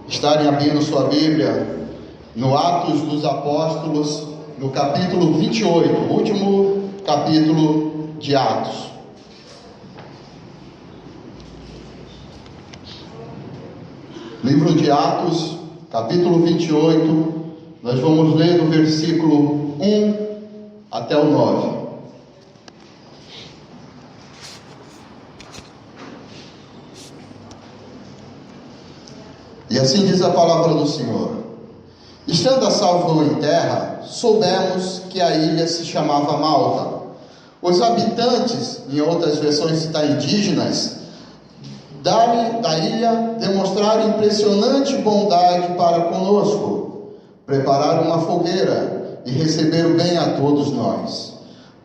estarem abrindo sua Bíblia no Atos dos Apóstolos, no capítulo 28, o último capítulo de Atos. Livro de Atos, capítulo 28, nós vamos ler do versículo 1 até o 9. E assim diz a palavra do Senhor: estando a salvo em terra, soubemos que a ilha se chamava Malta. Os habitantes, em outras versões está indígenas, da ilha demonstraram impressionante bondade para conosco, prepararam uma fogueira e receberam bem a todos nós,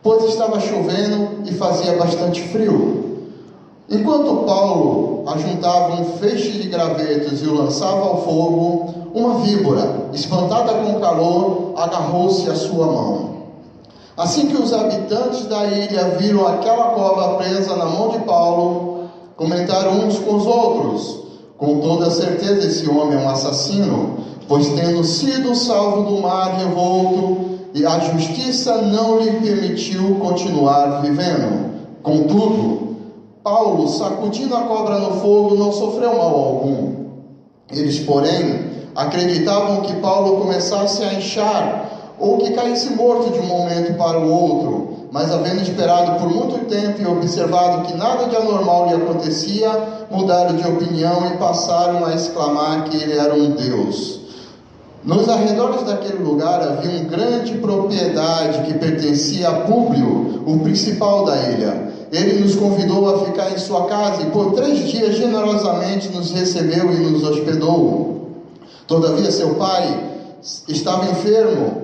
pois estava chovendo e fazia bastante frio. Enquanto Paulo ajuntava um feixe de gravetos e o lançava ao fogo, uma víbora, espantada com o calor, agarrou-se à sua mão. Assim que os habitantes da ilha viram aquela cobra presa na mão de Paulo, comentaram uns com os outros: com toda certeza esse homem é um assassino, pois tendo sido salvo do mar revolto, e a justiça não lhe permitiu continuar vivendo. Contudo, Paulo, sacudindo a cobra no fogo, não sofreu mal algum. Eles, porém, acreditavam que Paulo começasse a inchar, ou que caísse morto de um momento para o outro, mas havendo esperado por muito tempo e observado que nada de anormal lhe acontecia, mudaram de opinião e passaram a exclamar que ele era um deus. Nos arredores daquele lugar havia uma grande propriedade que pertencia a Públio, o principal da ilha. Ele nos convidou a ficar em sua casa e por 3 dias generosamente nos recebeu e nos hospedou. Todavia seu pai estava enfermo,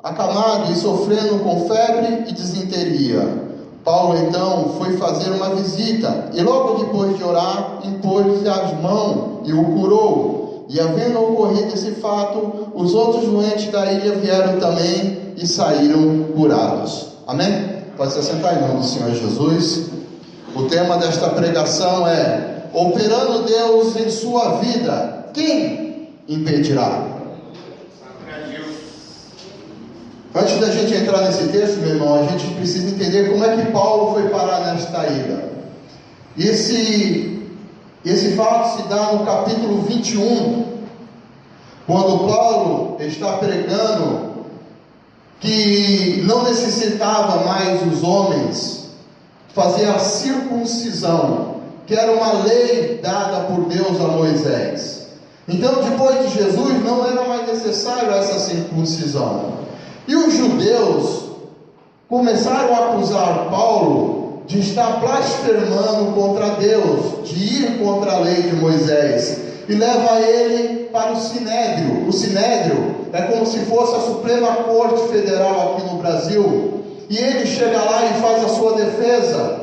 acamado e sofrendo com febre e disenteria. Paulo então foi fazer uma visita e logo depois de orar impôs-lhe as mãos e o curou. E havendo ocorrido esse fato, os outros doentes da ilha vieram também e saíram curados. Amém? Pode se assentar em nome do Senhor Jesus. O tema desta pregação é: operando Deus em sua vida, quem impedirá? Antes da gente entrar nesse texto, meu irmão, a gente precisa entender como é que Paulo foi parar nesta ilha. Esse fato se dá no capítulo 21, quando Paulo está pregando que não necessitava mais os homens fazer a circuncisão, que era uma lei dada por Deus a Moisés. Então, depois de Jesus, não era mais necessário essa circuncisão. E os judeus começaram a acusar Paulo de estar blasfemando contra Deus, de ir contra a lei de Moisés, e leva ele para o Sinédrio. O Sinédrio é como se fosse a Suprema Corte Federal aqui no Brasil, e ele chega lá e faz a sua defesa,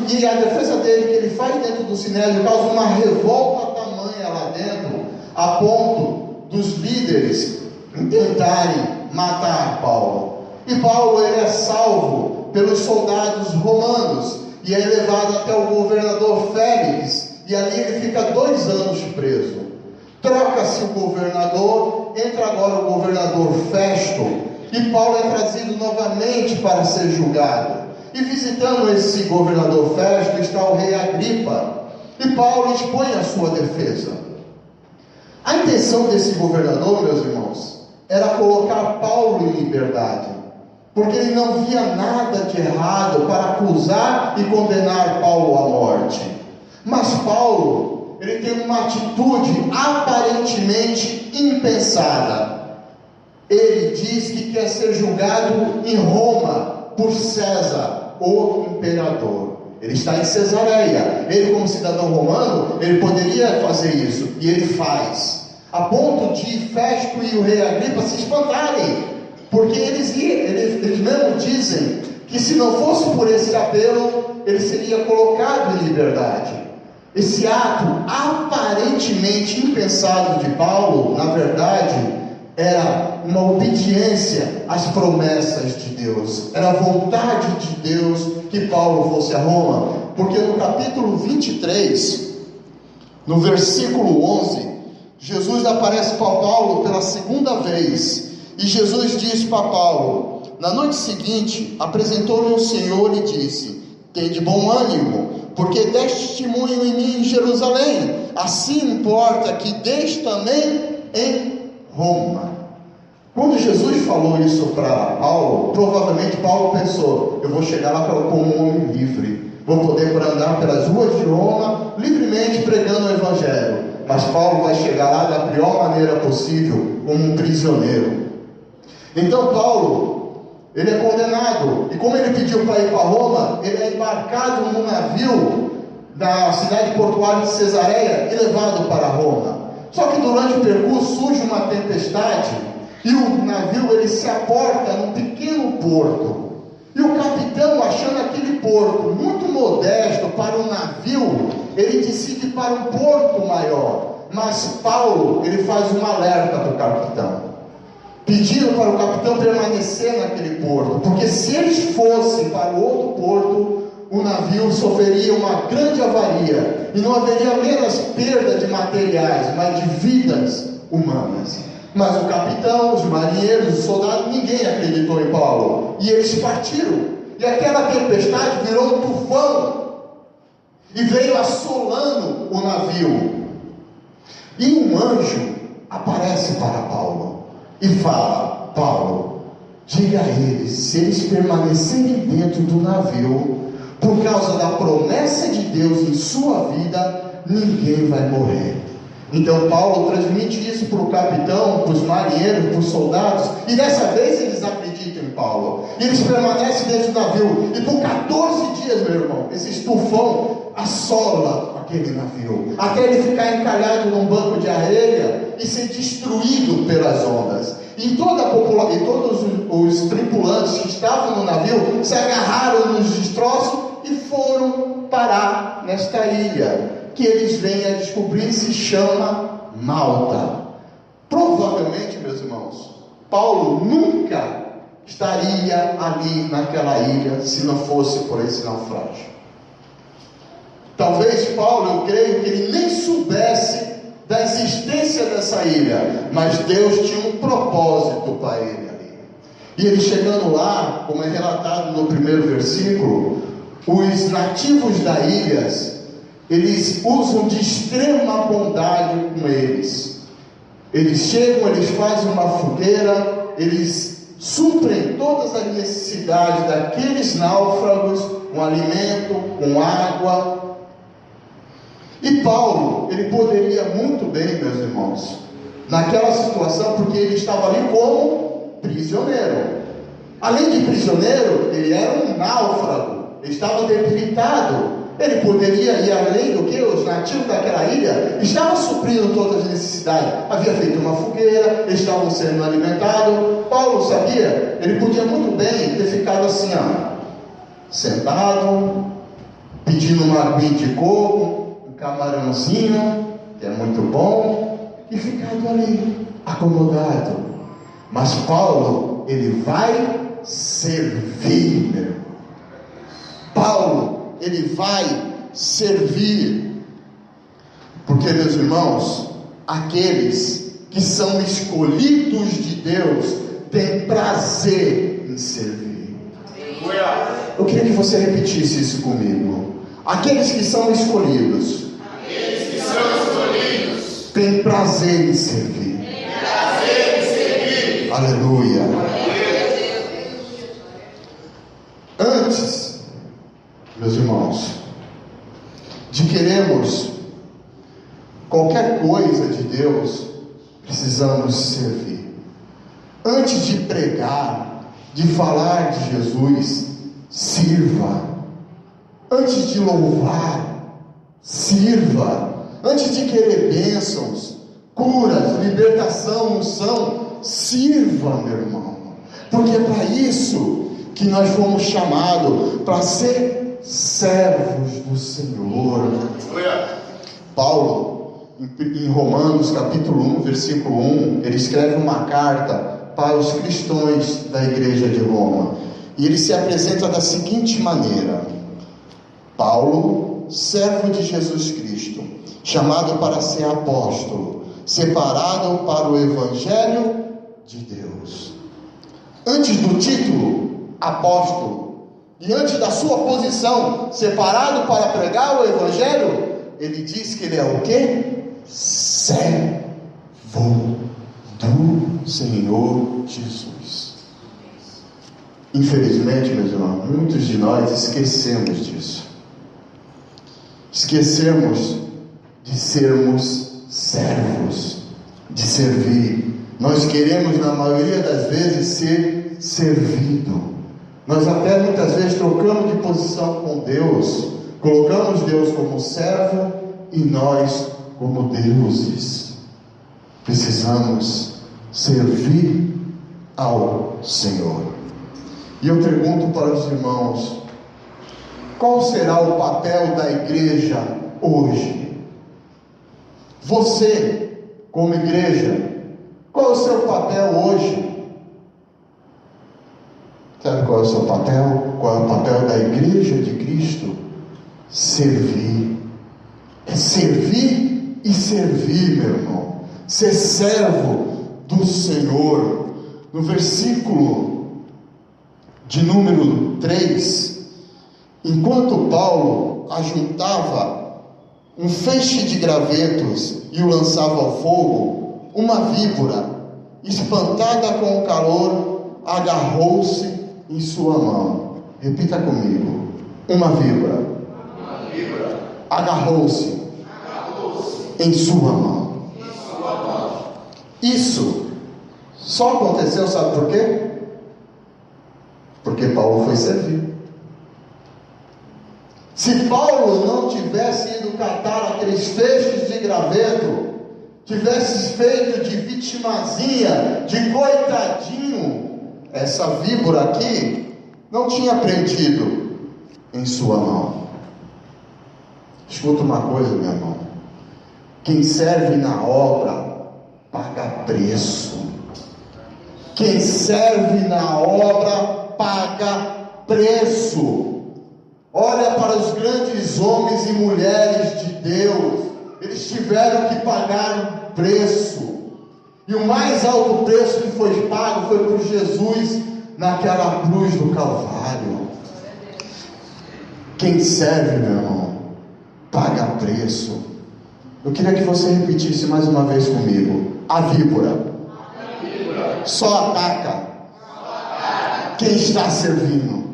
e a defesa dele que ele faz dentro do Sinédrio causa uma revolta tamanha lá dentro, a ponto dos líderes tentarem matar Paulo. E Paulo ele é salvo pelos soldados romanos e é levado até o governador Félix, e ali ele fica 2 anos preso. Troca-se o governador, entra agora o governador Festo, e Paulo é trazido novamente para ser julgado. E visitando esse governador Festo está o rei Agripa, e Paulo expõe a sua defesa. A intenção desse governador, meus irmãos, era colocar Paulo em liberdade, porque ele não via nada de errado para acusar e condenar Paulo à morte. Mas Paulo, ele tem uma atitude aparentemente impensada. Ele diz que quer ser julgado em Roma por César, o imperador. Ele está em Cesareia. Ele, como cidadão romano, ele poderia fazer isso, e ele faz, a ponto de Festo e o rei Agripa se espantarem, porque eles mesmos dizem que se não fosse por esse apelo, ele seria colocado em liberdade. Esse ato aparentemente impensado de Paulo, na verdade, era uma obediência às promessas de Deus, era a vontade de Deus que Paulo fosse a Roma, porque no capítulo 23, no versículo 11, Jesus aparece para Paulo pela segunda vez, e Jesus diz para Paulo, na noite seguinte, apresentou-lhe o Senhor e disse: tende bom ânimo, porque deste testemunho em mim em Jerusalém, assim importa que deis também em Roma. Quando Jesus falou isso para Paulo, provavelmente Paulo pensou: eu vou chegar lá como um homem livre, vou poder andar pelas ruas de Roma livremente pregando o Evangelho. Mas Paulo vai chegar lá da pior maneira possível, como um prisioneiro. Então Paulo, ele é condenado, e como ele pediu para ir para Roma, ele é embarcado num navio da cidade portuária de Cesareia e levado para Roma. Só que durante o percurso surge uma tempestade, e o navio ele se aporta num pequeno porto. E o capitão, achando aquele porto muito modesto para um navio, ele decide ir para um porto maior. Mas Paulo, ele faz um alerta para o capitão, pedindo para o capitão permanecer naquele porto, porque se eles fossem para o outro porto, o navio sofreria uma grande avaria, e não haveria apenas perda de materiais, mas de vidas humanas. Mas o capitão, os marinheiros, os soldados, ninguém acreditou em Paulo, e eles partiram, e aquela tempestade virou um tufão, e veio assolando o navio, e um anjo aparece para Paulo, e fala: Paulo, diga a eles, se eles permanecerem dentro do navio, por causa da promessa de Deus em sua vida, ninguém vai morrer. Então Paulo transmite isso para o capitão, para os marinheiros, para os soldados, e dessa vez eles acreditam em Paulo, e eles permanecem dentro do navio, e por 14 dias, meu irmão, esse tufão assola aquele navio, até ele ficar encalhado num banco de areia e ser destruído pelas ondas. E toda a população, e todos os tripulantes que estavam no navio se agarraram nos destroços e foram parar nesta ilha, que eles vêm a descobrir se chama Malta. Provavelmente, meus irmãos, Paulo nunca estaria ali naquela ilha se não fosse por esse naufrágio. Talvez Paulo, eu creio que ele nem soubesse da existência dessa ilha, mas Deus tinha um propósito para ele ali. E ele chegando lá, como é relatado no primeiro versículo, os nativos da ilha, eles usam de extrema bondade com eles. Eles chegam, eles fazem uma fogueira, eles suprem todas as necessidades daqueles náufragos, com alimento, com água. E Paulo, ele poderia muito bem, meus irmãos, naquela situação, porque ele estava ali como prisioneiro. Além de prisioneiro, ele era um náufrago, ele estava debilitado. Ele poderia ir além do que os nativos daquela ilha estavam suprindo todas as necessidades. Havia feito uma fogueira, eles estavam sendo alimentados. Paulo sabia, ele podia muito bem ter ficado assim, sentado, pedindo uma aguinha de coco, um camarãozinho, que é muito bom, e ficado ali, acomodado. Mas Paulo, ele vai servir, meu irmão. Paulo, ele vai servir, porque, meus irmãos, aqueles que são escolhidos de Deus têm prazer em servir. Eu queria que você repetisse isso comigo. Aqueles que são escolhidos têm prazer em servir. Aleluia. Antes, meus irmãos, de queremos qualquer coisa de Deus, precisamos servir. Antes de pregar, de falar de Jesus, sirva. Antes de louvar, sirva. Antes de querer bênçãos, curas, libertação, unção, sirva, meu irmão. Porque é para isso que nós fomos chamados, para ser servos do Senhor. Paulo, em Romanos capítulo 1, versículo 1, ele escreve uma carta para os cristãos da igreja de Roma, e ele se apresenta da seguinte maneira: Paulo, servo de Jesus Cristo, chamado para ser apóstolo, separado para o Evangelho de Deus. Antes do título, apóstolo, e antes da sua posição, separado para pregar o Evangelho, ele diz que ele é o quê? Servo do Senhor Jesus. Infelizmente, meus irmãos, muitos de nós esquecemos disso. Esquecemos de sermos servos, de servir. Nós queremos, na maioria das vezes, ser servido. Nós até muitas vezes trocamos de posição com Deus, colocamos Deus como servo e nós como deuses. Precisamos servir ao Senhor. E eu pergunto para os irmãos: qual será o papel da igreja hoje? Você, como igreja, qual é o seu papel hoje? Sabe qual é o seu papel? Qual é o papel da igreja de Cristo? Servir. É servir e servir, meu irmão. Ser servo do Senhor. No versículo de número 3, enquanto Paulo ajuntava um feixe de gravetos e o lançava ao fogo, uma víbora, espantada com o calor, agarrou-se em sua mão. Repita comigo: uma víbora agarrou-se em sua mão. Isso só aconteceu, sabe por quê? Porque Paulo foi servir. Se Paulo não tivesse ido catar aqueles feixes de graveto, tivesse feito de vitimazinha, de coitadinho, essa víbora aqui não tinha prendido em sua mão. Escuta uma coisa, meu irmão: quem serve na obra paga preço. Quem serve na obra paga preço. Olha para os grandes homens e mulheres de Deus, eles tiveram que pagar um preço, e o mais alto preço que foi pago foi por Jesus naquela cruz do Calvário. Quem serve, meu irmão, paga preço. Eu queria que você repetisse mais uma vez comigo: a víbora só ataca quem está servindo.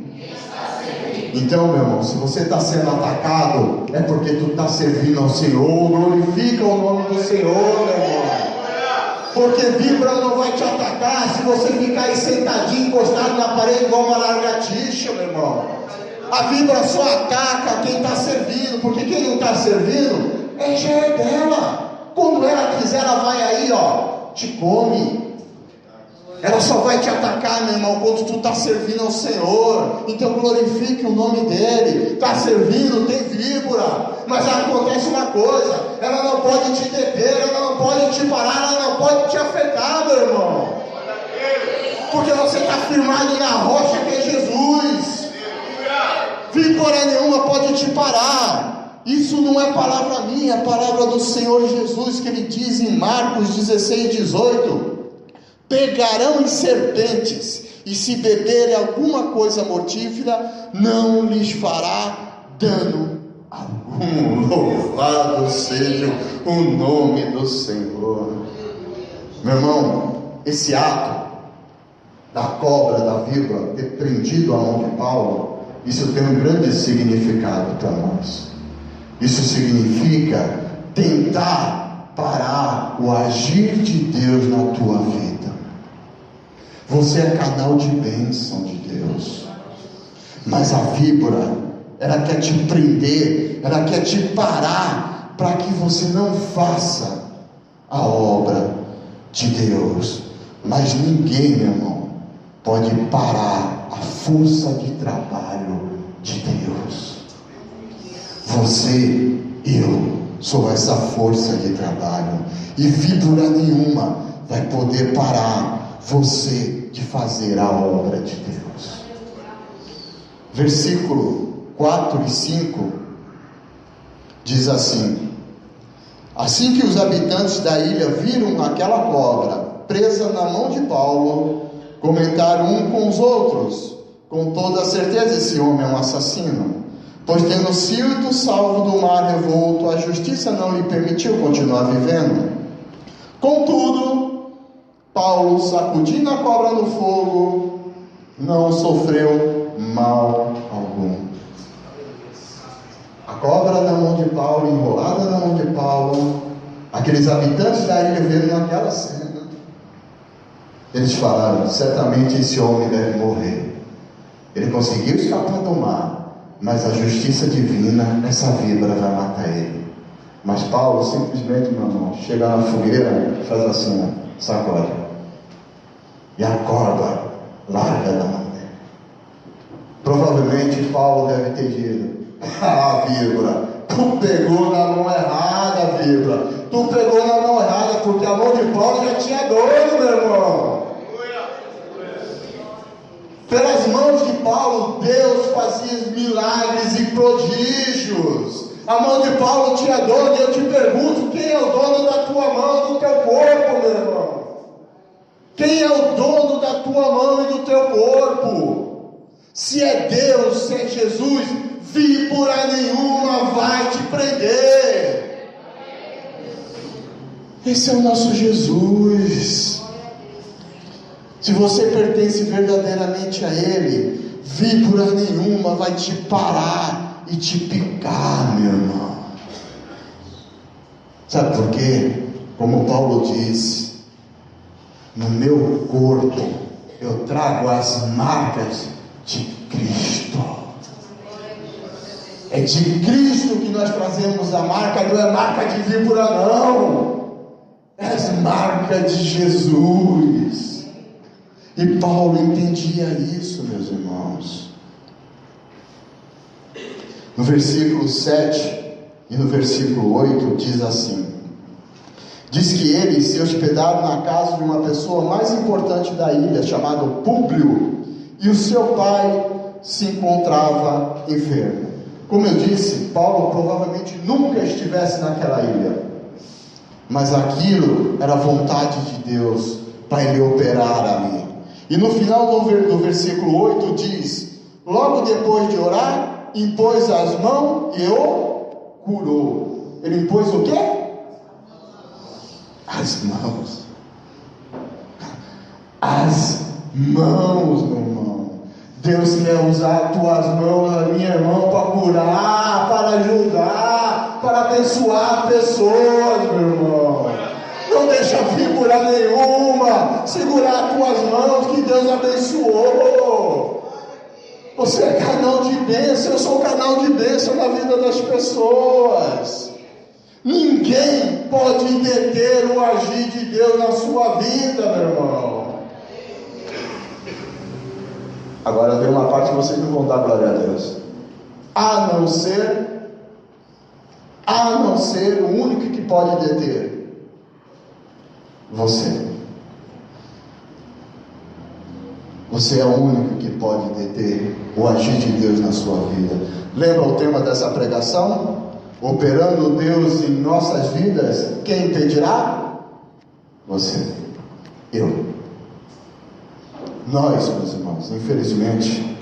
Então, meu irmão, se você está sendo atacado, é porque tu está servindo ao Senhor. Glorifica o nome do Senhor, meu irmão. Porque víbora não vai te atacar se você ficar aí sentadinho, encostado na parede igual uma lagartixa, meu irmão. A víbora só ataca quem está servindo, porque quem não está servindo, já é dela. Quando ela quiser, ela vai aí, ó, te come. Ela só vai te atacar, meu irmão, quando tu está servindo ao Senhor. Então glorifique o nome dele. Está servindo, tem víbora, mas acontece uma coisa: ela não pode te deter, ela não pode te parar, ela não pode te afetar, meu irmão, porque você está firmado na rocha que é Jesus. Víbora nenhuma pode te parar. Isso não é palavra minha, é palavra do Senhor Jesus, que ele diz em Marcos 16:18: pegarão em serpentes, e se beberem alguma coisa mortífera, não lhes fará dano algum. Louvado seja o nome do Senhor. Meu irmão, esse ato da cobra, da víbora, ter prendido a mão de Paulo, isso tem um grande significado para nós. Isso significa tentar parar o agir de Deus na tua vida. Você é canal de bênção de Deus, mas a víbora, ela quer te prender, ela quer te parar, para que você não faça a obra de Deus. Mas ninguém, meu irmão, pode parar a força de trabalho de Deus. Você, eu, sou essa força de trabalho, e víbora nenhuma vai poder parar você de fazer a obra de Deus. Versículo 4 e 5 diz assim: Assim que os habitantes da ilha viram aquela cobra presa na mão de Paulo, comentaram um com os outros: com toda certeza esse homem é um assassino, pois tendo sido salvo do mar revolto, a justiça não lhe permitiu continuar vivendo. Contudo, Paulo, sacudindo a cobra no fogo, não sofreu mal algum. A cobra na mão de Paulo, enrolada na mão de Paulo, aqueles habitantes da ilha viram naquela cena. Eles falaram: certamente esse homem deve morrer. Ele conseguiu escapar do mar, mas a justiça divina, essa víbora vai matar ele. Mas Paulo simplesmente, meu irmão, chega na fogueira e faz assim, sacode. E a cobra larga da mão dele. Provavelmente Paulo deve ter dito: ah, víbora, tu pegou na mão errada, víbora. Tu pegou na mão errada, porque a mão de Paulo já tinha dono, meu irmão. Pelas mãos de Paulo, Deus fazia milagres e prodígios. A mão de Paulo tinha dono, e eu te pergunto: quem é o dono da tua mão e do teu corpo, meu irmão? Quem é o dono da tua mão e do teu corpo? Se é Deus, se é Jesus, víbora nenhuma vai te prender. Esse é o nosso Jesus. Se você pertence verdadeiramente a Ele, víbora nenhuma vai te parar e te picar, meu irmão. Sabe por quê? Como Paulo disse: no meu corpo eu trago as marcas de Cristo. É de Cristo que nós trazemos a marca, não é marca de víbora, não. É as marcas de Jesus. E Paulo entendia isso, meus irmãos. No versículo 7 e no versículo 8 diz assim: diz que eles se hospedaram na casa de uma pessoa mais importante da ilha, chamado Públio, e o seu pai se encontrava enfermo. Como eu disse, Paulo provavelmente nunca estivesse naquela ilha, mas aquilo era vontade de Deus para ele operar ali. E no final do versículo 8 diz: logo depois de orar, impôs as mãos e o curou. Ele impôs o quê? As mãos. As mãos, meu irmão. Deus quer usar as tuas mãos, a minha mão, para curar, para ajudar, para abençoar pessoas, meu irmão. Não deixa víbora nenhuma segurar as tuas mãos, que Deus abençoou. Você é canal de bênção, eu sou canal de bênção na vida das pessoas. Ninguém pode deter o agir de Deus na sua vida, meu irmão. Agora vem uma parte que vocês não vão dar glória a Deus. A não ser o único que pode deter você. Você é o único que pode deter o agir de Deus na sua vida. Lembra o tema dessa pregação? Operando Deus em nossas vidas, quem impedirá? Você. Eu. Nós, meus irmãos, infelizmente,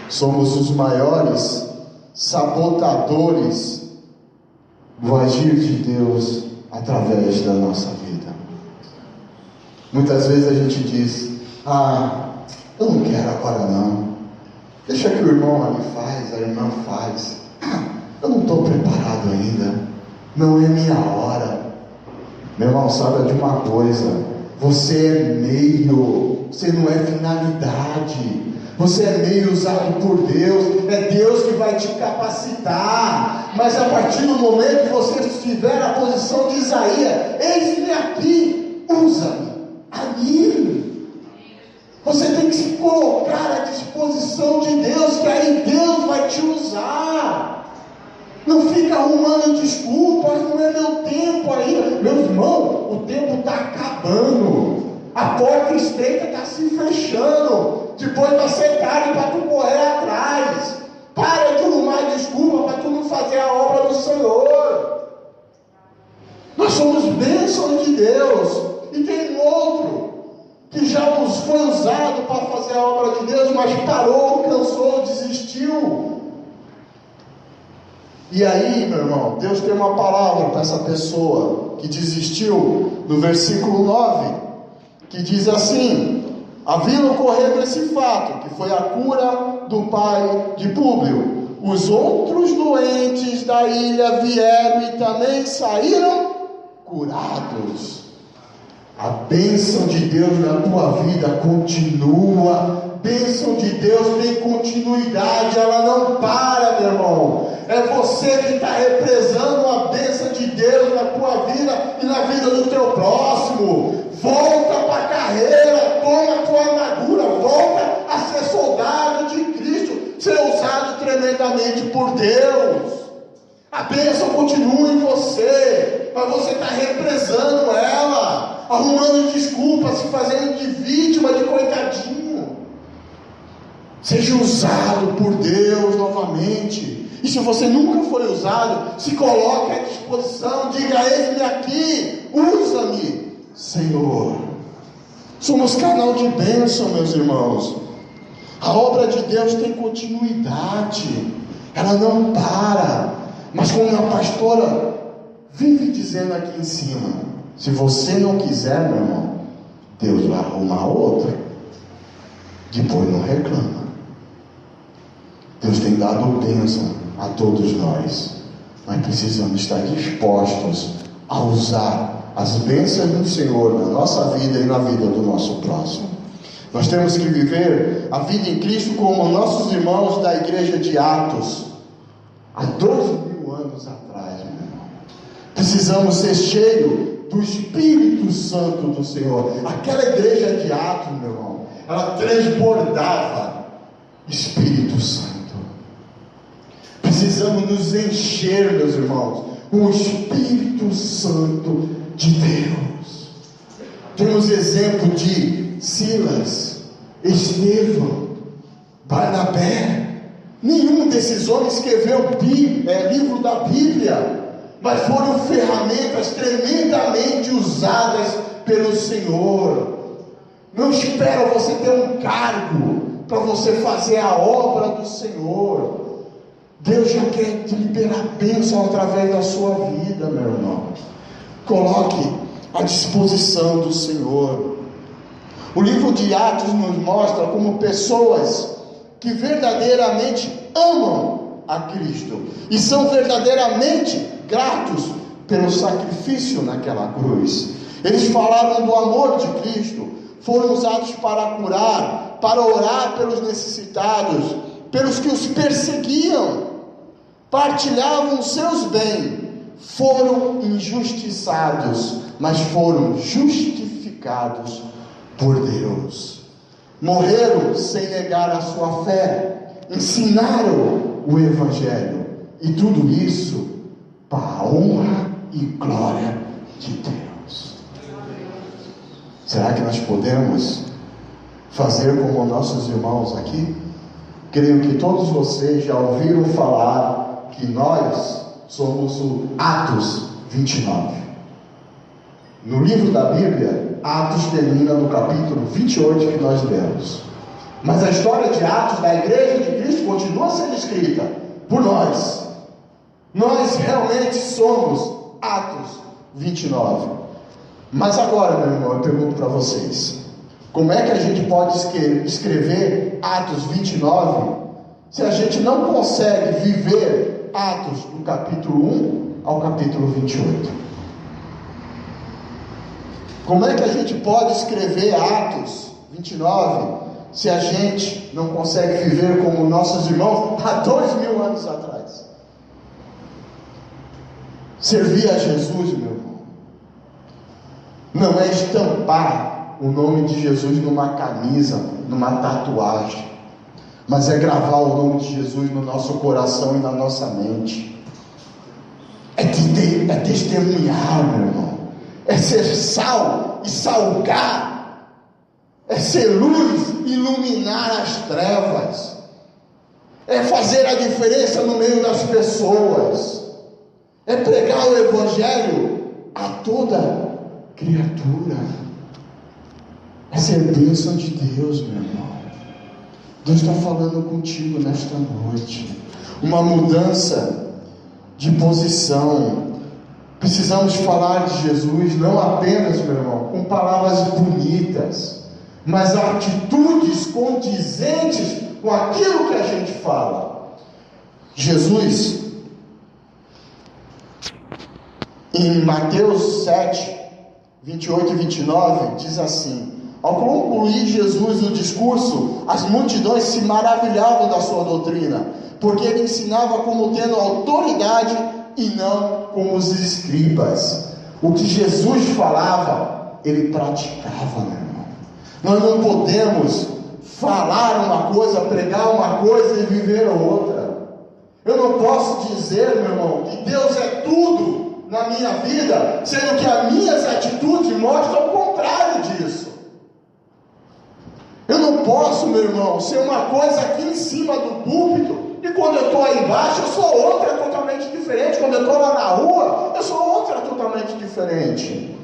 somos os maiores sabotadores do agir de Deus através da nossa vida. Muitas vezes a gente diz: eu não quero agora não, deixa que o irmão ali faz, a irmã faz, eu não estou preparado ainda, não é minha hora. Meu irmão, saiba de uma coisa: você é meio, você não é finalidade. Você é meio usado por Deus, é Deus que vai te capacitar. Mas a partir do momento que você estiver na posição de Isaías: eis-me aqui, usa-me a mim. Você tem que se colocar à disposição de Deus, que aí Deus vai te usar. Não fica arrumando desculpas: não é meu tempo ainda. Meu irmão, o tempo está acabando, a porta estreita está se fechando. Depois vai ser tarde para tu correr atrás. Para de arrumar desculpa para tu não fazer a obra do Senhor. Nós somos bênçãos de Deus. E tem um outro que já foi usado para fazer a obra de Deus, mas parou, cansou, desistiu. E aí, meu irmão, Deus tem uma palavra para essa pessoa que desistiu, no versículo 9, que diz assim: havia ocorrido esse fato, que foi a cura do pai de Públio. Os outros doentes da ilha vieram e também saíram curados. A bênção de Deus na tua vida continua. Bênção de Deus tem continuidade, ela não para, meu irmão. É você que está represando a bênção de Deus na tua vida e na vida do teu próximo. Volta para a carreira, toma a tua armadura, volta a ser soldado de Cristo, ser usado tremendamente por Deus. A bênção continua em você, mas você está represando ela, arrumando desculpas, se fazendo de vítima, de coitadinho. Seja usado por Deus novamente. E se você nunca foi usado, se coloque à disposição, diga: eis-me aqui, usa-me, Senhor. Somos canal de bênção, meus irmãos. A obra de Deus tem continuidade, ela não para. Mas como a pastora vive dizendo aqui em cima, se você não quiser, meu irmão, Deus vai arrumar outra. Depois não reclama. Deus tem dado bênção a todos nós, mas precisamos estar dispostos a usar as bênçãos do Senhor na nossa vida e na vida do nosso próximo. Nós temos que viver a vida em Cristo como nossos irmãos da igreja de Atos, há 2.000 anos atrás, meu irmão. Precisamos ser cheios do Espírito Santo do Senhor. Aquela igreja de Atos, meu irmão, ela transbordava Espírito Santo. Precisamos nos encher, meus irmãos, com o Espírito Santo de Deus. Temos exemplo de Silas, Estevão, Barnabé. Nenhum desses homens escreveu livro da Bíblia, mas foram ferramentas tremendamente usadas pelo Senhor. Não espera você ter um cargo para você fazer a obra do Senhor. Deus já quer te liberar bênção através da sua vida, meu irmão. Coloque à disposição do Senhor. O livro de Atos nos mostra como pessoas que verdadeiramente amam a Cristo e são verdadeiramente gratos pelo sacrifício naquela cruz. Eles falaram do amor de Cristo, foram usados para curar, para orar pelos necessitados, pelos que os perseguiam, partilhavam os seus bens, foram injustiçados, mas foram justificados por Deus. Morreram sem negar a sua fé, ensinaram o Evangelho, e tudo isso para a honra e glória de Deus. Será que nós podemos fazer como nossos irmãos aqui? Creio que todos vocês já ouviram falar que nós somos o Atos 29. No livro da Bíblia, Atos termina no capítulo 28 que nós lemos. Mas a história de Atos da Igreja de Cristo continua sendo escrita por nós. Nós realmente somos Atos 29. Mas agora, meu irmão, eu pergunto para vocês: como é que a gente pode escrever Atos 29 se a gente não consegue viver Atos do capítulo 1 ao capítulo 28? Como é que a gente pode escrever Atos 29 se a gente não consegue viver como nossos irmãos há 2.000 anos atrás? Servir a Jesus, meu irmão, não é estampar o nome de Jesus numa camisa, numa tatuagem, mas é gravar o nome de Jesus no nosso coração e na nossa mente. É testemunhar, meu irmão. É ser sal e salgar. É ser luz e iluminar as trevas. É fazer a diferença no meio das pessoas. É pregar o Evangelho a toda criatura. Essa é a bênção de Deus, meu irmão. Deus está falando contigo nesta noite. Uma mudança de posição. Precisamos falar de Jesus, não apenas, meu irmão, com palavras bonitas, mas atitudes condizentes com aquilo que a gente fala. Jesus, em Mateus 7, 28 e 29, diz assim: ao concluir Jesus o discurso, as multidões se maravilhavam da sua doutrina, porque ele ensinava como tendo autoridade e não como os escribas. O que Jesus falava, ele praticava, meu irmão. Nós não podemos falar uma coisa, pregar uma coisa e viver outra. Eu não posso dizer, meu irmão, que Deus é tudo na minha vida, sendo que as minhas atitudes mostram o contrário disso. Eu não posso, meu irmão, ser uma coisa aqui em cima do púlpito e quando eu estou aí embaixo eu sou outra totalmente diferente. Quando eu estou lá na rua, eu sou outra totalmente diferente.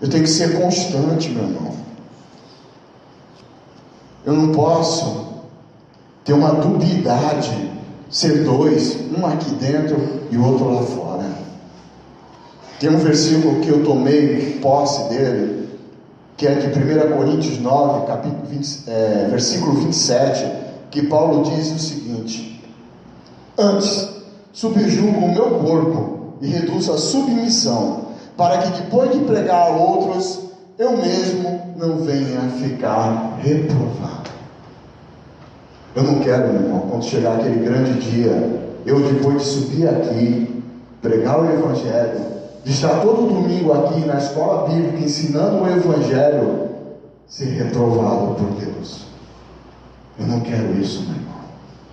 Eu tenho que ser constante, meu irmão. Eu não posso ter uma dubiedade, ser dois, um aqui dentro e o outro lá fora. Tem um versículo que eu tomei posse dele, que é de 1 Coríntios 9, versículo 27, que Paulo diz o seguinte: antes, subjugo o meu corpo e reduzo a submissão, para que depois de pregar a outros, eu mesmo não venha a ficar reprovado. Eu não quero, meu irmão, quando chegar aquele grande dia, eu depois de subir aqui, pregar o Evangelho, de estar todo domingo aqui na escola bíblica ensinando o Evangelho, ser reprovado por Deus. Eu não quero isso, meu irmão.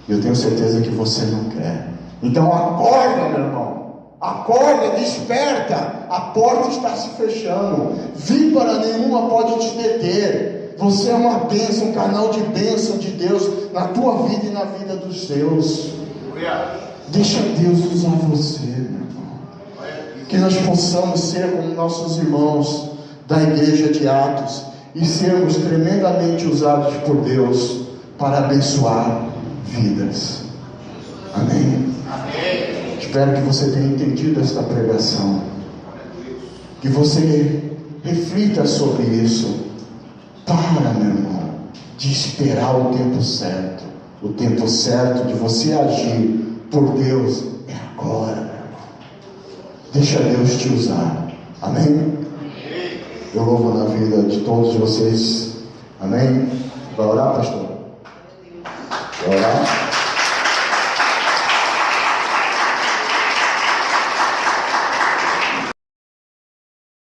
Eu tenho certeza que você não quer. Então acorda, meu irmão. Acorda, desperta. A porta está se fechando. Víbora nenhuma pode te deter. Você é uma bênção, um canal de bênção de Deus na tua vida e na vida dos seus. Deixa Deus usar você, meu irmão. Que nós possamos ser como nossos irmãos da igreja de Atos e sermos tremendamente usados por Deus para abençoar vidas. Amém? Amém. Espero que você tenha entendido esta pregação, que você reflita sobre isso. Para, meu irmão, de esperar o tempo certo. O tempo certo de você agir por Deus é agora, meu irmão. Deixa Deus te usar. Amém? Eu louvo na vida de todos vocês. Amém? Vai orar, pastor? Vai orar?